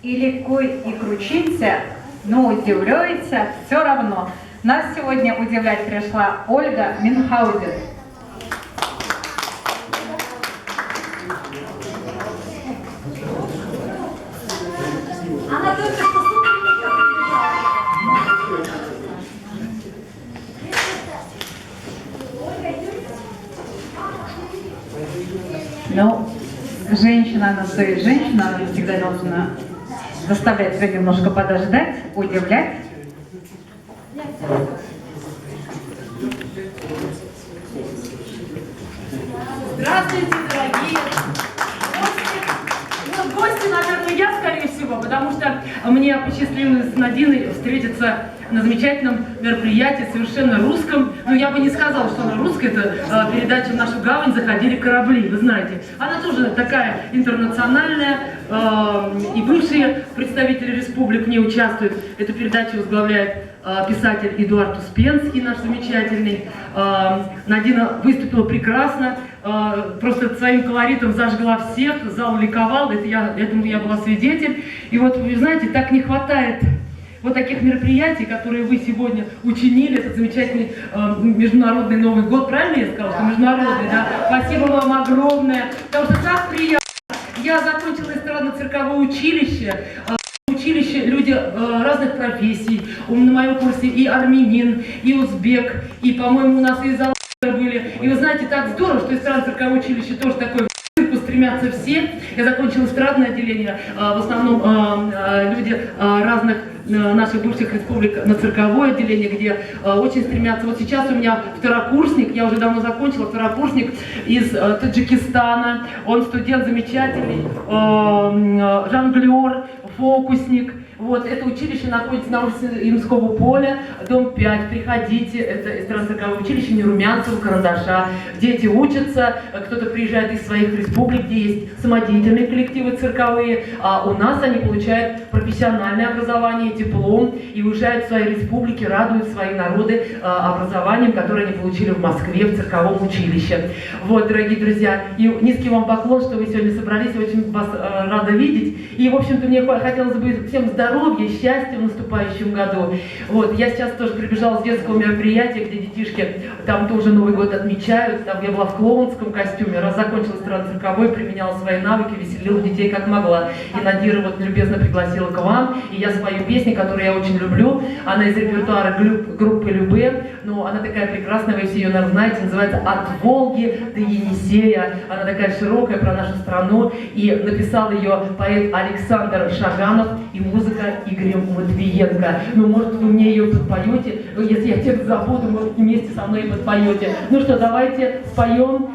и легко и кручиться, но удивляется все равно. Нас сегодня удивлять пришла Ольга Мюнхгаузен. Она только что Ну, женщина, она стоит женщина, она всегда должна заставлять себя немножко подождать, удивлять. Здравствуйте, дорогие гости. Ну, гости, наверное, я, скорее всего, потому что мне посчастливилось с Надиной встретиться на замечательном мероприятии, совершенно русском. Но я бы не сказала, что она русская. Это передача «В нашу гавань заходили корабли», вы знаете. Она тоже такая интернациональная, и бывшие представители республик в ней участвуют. Эту передачу возглавляет писатель Эдуард Успенский, наш замечательный. Надина выступила прекрасно, просто своим колоритом зажгла всех, зал ликовал, этому я была свидетель. И вот, вы знаете, так не хватает вот таких мероприятий, которые вы сегодня учинили, этот замечательный международный Новый год, правильно я сказала, что международный, да? Спасибо вам огромное, потому что так приятно. Я закончила эстрадно-цирковое училище, люди разных профессий. На моем курсе и армянин, и узбек, и, по-моему, у нас и из Алжира были. И вы знаете, так здорово, что эстрадно-цирковое училище тоже такое стремятся все. Я закончила эстрадное отделение, в основном люди разных наших бывших республик на цирковое отделение, где очень стремятся. Вот сейчас у меня второкурсник, я уже давно закончила, второкурсник из Таджикистана. Он студент замечательный, жонглер, фокусник. Вот, это училище находится на улице Ямского поля, дом 5. Приходите, это эстрадно-цирковое училище имени Румянцева, Карандаша. Дети учатся, кто-то приезжает из своих республик, где есть самодеятельные коллективы цирковые, а у нас они получают профессиональное образование, диплом и уезжают в свои республики, радуют свои народы образованием, которое они получили в Москве, в цирковом училище. Вот, дорогие друзья, и низкий вам поклон, что вы сегодня собрались, очень вас рада видеть. И, в общем-то, мне хотелось бы всем здоровья, счастья в наступающем году. Вот, я сейчас тоже прибежала с детского мероприятия, где детишки там тоже Новый год отмечают. Там я была в клоунском костюме, раз закончила эстрадно-цирковой, применяла свои навыки, веселила детей как могла. И Надира вот любезно пригласила к вам, и я спою песни, которые я очень люблю. Она из репертуара группы Любе, но она такая прекрасная, вы все ее, наверное, знаете, называется «От Волги до Енисея». Она такая широкая про нашу страну, и написал ее поэт Александр Шаганов и музыка Игоря Матвиенко. Ну, может, вы мне ее подпоете, но если я текст забуду, может, вместе со мной подпоете. Ну что, давайте споем.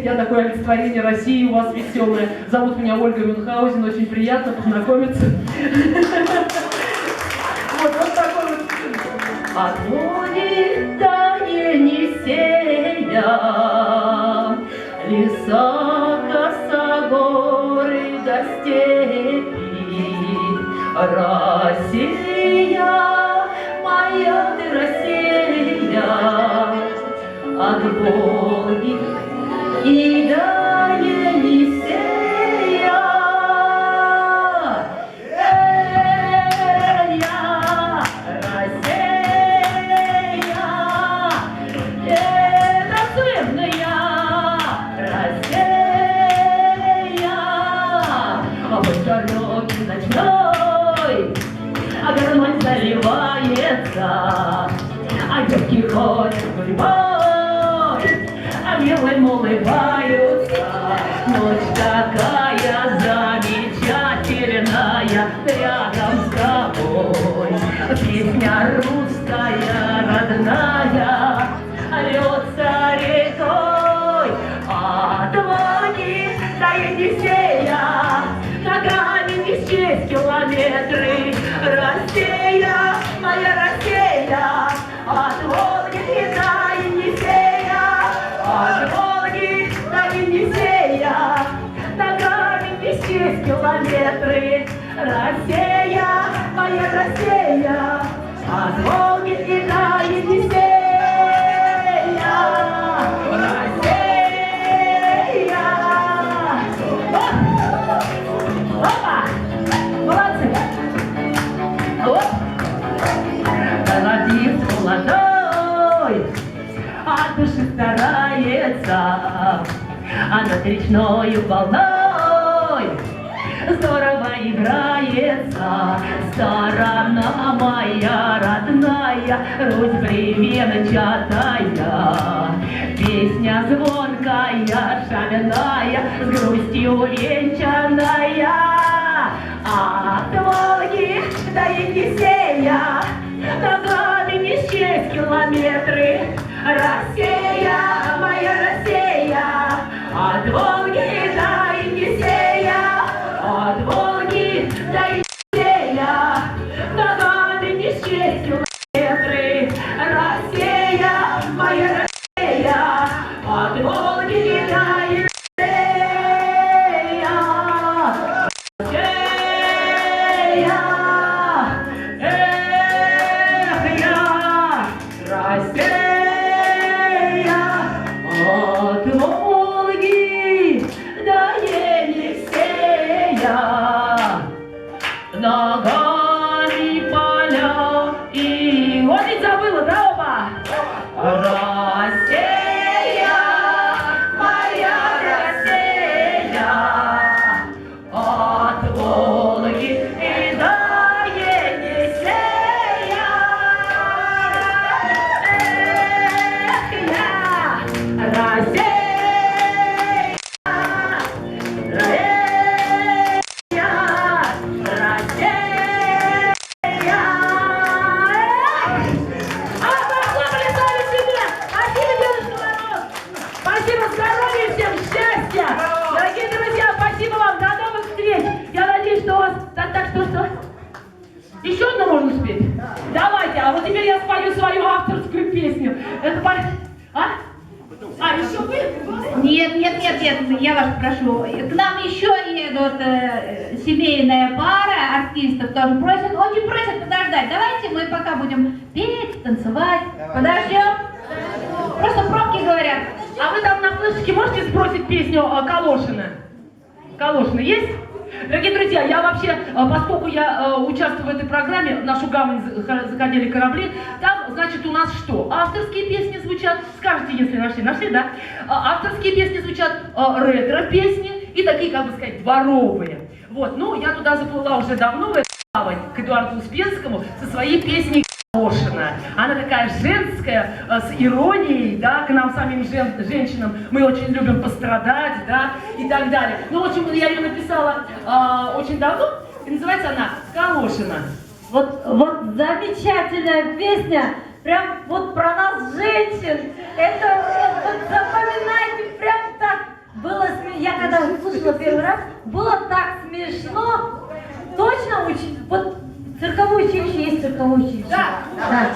Я такое олицетворение России у вас веселое. Зовут меня Ольга Мюнхгаузен, очень приятно познакомиться. Вот такой вот. От Волги до Енисея, леса, косогоры до степи, Россия, моя ты Россия, от Волги и до Енисея. А девки ходят гурьбой, а милым улыбаются. Ночь такая замечательная рядом с тобой. Песня русская родная льется рекой. От Волги до Енисея ногами не счесть километры. Россия, моя Россия, от Волги до Енисея, от Волги до Енисея, ногами не счесть километры. Россия, моя Россия, от Волги до Енисея. Россия! Опа! Молодцы! а над речной волной здорово играется сторона моя родная, Русь бревенчатая. Песня звонкая, шальная, с грустью венчанная. От Волги до Енисея ногами не счесть километры. Россия, моя Россия, от Волги до Енисея, от Волги до Енисея ногами не счесть километры. Россия, моя Россия, от Волги до Енисея. Ногами поля и... Вот ведь забыла, да, оба? Россия, моя Россия, от Волги и до Енисея. Эх, я, Россия. Дорогие друзья, спасибо вам, до новых встреч! Я надеюсь, что у вас... Так, что? Еще одну можно спеть? Давайте, а вот теперь я спою свою авторскую песню. Это еще вы? Нет, я вас прошу. К нам еще едут семейная пара артистов, тоже очень просят подождать. Давайте мы пока будем петь, танцевать. Подождем. Просто пробки говорят. А вы там на флешечке можете сбросить песню Калошина? Калошина есть? Дорогие друзья, я вообще, поскольку я участвую в этой программе, в нашу гавань заходили корабли, там, значит, у нас что? Авторские песни звучат, скажите, если нашли, да? Авторские песни звучат, ретро-песни и такие, как бы сказать, дворовые. Вот, ну, я туда заплыла уже давно, в эту гавань, к Эдуарду Успенскому, со своей песней Калошина. Она такая женская, с иронией, да, к нам самим женщинам. Мы очень любим пострадать, да, и так далее. Ну, в общем, я ее написала очень давно, и называется она «Калошина». Вот замечательная песня, прям вот про нас, женщин. Это вот запоминайте, прям так было смешно. Я когда слушала первый раз, было так смешно. Точно очень, вот цирковое училище есть цирковое училище. Да. Да.